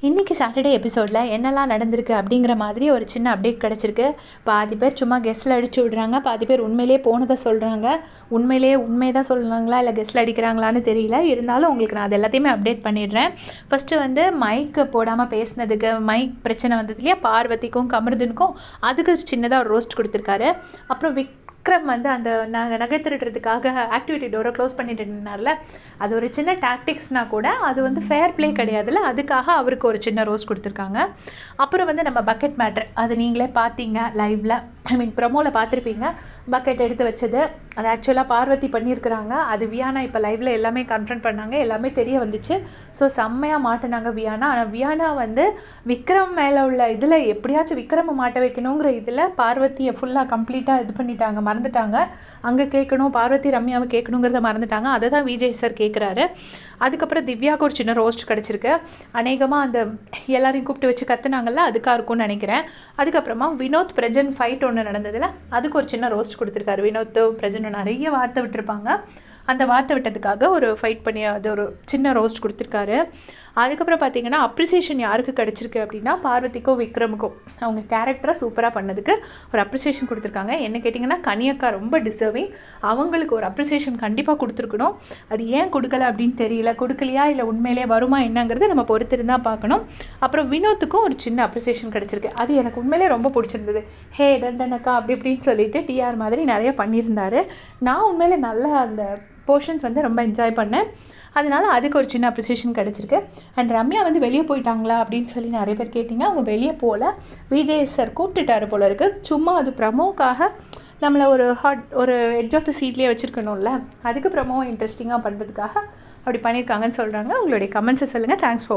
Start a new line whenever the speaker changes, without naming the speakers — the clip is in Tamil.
இன்றைக்கி சாட்டர்டே எபிசோடில் என்னெல்லாம் நடந்திருக்கு அப்படிங்கிற மாதிரி ஒரு சின்ன அப்டேட் கிடச்சிருக்கு. பாதி பேர் சும்மா கெஸ்ட்டில் அடிச்சு விடுறாங்க, பாதி பேர் உண்மையிலே போனதை சொல்கிறாங்க. உண்மை தான் சொல்கிறாங்களா இல்லை கெஸ்ட்டில் அடிக்கிறாங்களான்னு தெரியல. இருந்தாலும் உங்களுக்கு நான் அது எல்லாத்தையுமே அப்டேட் பண்ணிடுறேன். ஃபஸ்ட்டு மைக்கு போடாமல் பேசினதுக்கு மைக் பிரச்சனை வந்தது இல்லையா, பார்வதிக்கும் கமருதனுக்கும், அதுக்கு சின்னதாக ஒரு ரோஸ்ட் கொடுத்துருக்காரு. அப்புறம் விக்ரம் அந்த நகை திருடுறதுக்காக ஆக்டிவிட்டி டோரை க்ளோஸ் பண்ணிட்டு இருந்தார்ல, அது ஒரு சின்ன டாக்டிக்ஸ்னால் கூட அது ஃபேர் ப்ளே கிடையாதுல்ல, அதுக்காக அவருக்கு ஒரு சின்ன ரோஸ் கொடுத்துருக்காங்க. அப்புறம் நம்ம பக்கெட் மேட்ரு, அது நீங்களே பார்த்தீங்க லைவில், ப்ரமோவில் பார்த்துருப்பீங்க. பக்கெட் எடுத்து வச்சது அது ஆக்சுவலாக பார்வதி பண்ணியிருக்கிறாங்க. அது வியானா இப்போ லைவில் எல்லாமே கன்ஃபர்ம் பண்ணாங்க, எல்லாமே தெரிய வந்துச்சு. ஸோ செம்மையாக மாட்டினாங்க வியானா. ஆனால் வியானா விக்ரம் மேலே உள்ள இதில் எப்படியாச்சும் விக்ரமை மாட்ட வைக்கணுங்கிற இதில் பார்வதியை ஃபுல்லாக கம்ப்ளீட்டாக இது பண்ணிட்டாங்க, மறந்துட்டாங்க. அங்கே கேட்கணும், பார்வதி ரம்யாவை கேட்கணுங்கிறத மறந்துட்டாங்க. அதை தான் விஜய் சார் கேட்குறாரு. அதுக்கப்புறம் திவ்யாவுக்கு ஒரு சின்ன ரோஸ்ட் கிடச்சிருக்கு. அநேகமாக எல்லாரையும் கூப்பிட்டு வச்சு கற்றுனாங்கல்ல, அதுக்காக இருக்கும்னு நினைக்கிறேன். அதுக்கப்புறமா வினோத் பிரஜன் ஃபைட் ஒன்று நடந்ததில் அதுக்கு ஒரு சின்ன ரோஸ்ட் கொடுத்துருக்காரு. வினோத்தும் பிரஜனும் நிறைய வார்த்தை விட்டுருப்பாங்க, அந்த வார்த்தை விட்டதுக்காக ஒரு ஃபைட் பண்ணி அது ஒரு சின்ன ரோஸ்ட் கொடுத்துருக்காரு. அதுக்கப்புறம் பார்த்தீங்கன்னா அப்ரிசியேஷன் யாருக்கு கிடச்சிருக்கு அப்படின்னா பார்வதிக்கும் விக்ரமுக்கும், அவங்க கேரக்டரை சூப்பராக பண்ணதுக்கு ஒரு அப்ரிசியேஷன் கொடுத்துருக்காங்க. என்ன கேட்டிங்கன்னா கனியக்கா ரொம்ப டிசர்விங், அவங்களுக்கு ஒரு அப்ரிசியேஷன் கண்டிப்பாக கொடுத்துருக்கணும். அது ஏன் கொடுக்கல அப்படின்னு தெரியல, கொடுக்கலையா இல்லை உண்மையிலே வருமா என்னங்கிறது நம்ம பொறுத்திருந்தால் பார்க்கணும். அப்புறம் வினோத்துக்கும் ஒரு சின்ன அப்ரிசியேஷன் கிடச்சிருக்கு, அது எனக்கு உண்மையிலே ரொம்ப பிடிச்சிருந்தது. ஹே டண்டனக்கா அப்படி இப்படின்னு சொல்லிட்டு டிஆர் மாதிரி நிறைய பண்ணியிருந்தாரு. நான் உண்மையிலே நல்ல அந்த போர்ஷன்ஸ் ரொம்ப என்ஜாய் பண்ணேன். அதனால் அதுக்கு ஒரு சின்ன அப்ரிசியேஷன் கிடச்சிருக்கு. அண்ட் ரம்யா வெளியே போயிட்டாங்களா அப்படின்னு சொல்லி நிறைய பேர் கேட்டிங்க. அவங்க வெளியே போகல, விஜய் சார் கூப்பிட்டுட்டாரு போல இருக்குது. சும்மா அது ப்ரமோக்காக நம்மளை ஒரு எட்ஜ் ஆஃப் த சீட்லேயே வச்சுருக்கணும்ல, அதுக்கு ப்ரமோ இன்ட்ரெஸ்டிங்காக பண்ணுறதுக்காக அப்படி பண்ணியிருக்காங்கன்னு சொல்கிறாங்க. உங்களுடைய கமெண்ட்ஸை சொல்லுங்கள். Thanks for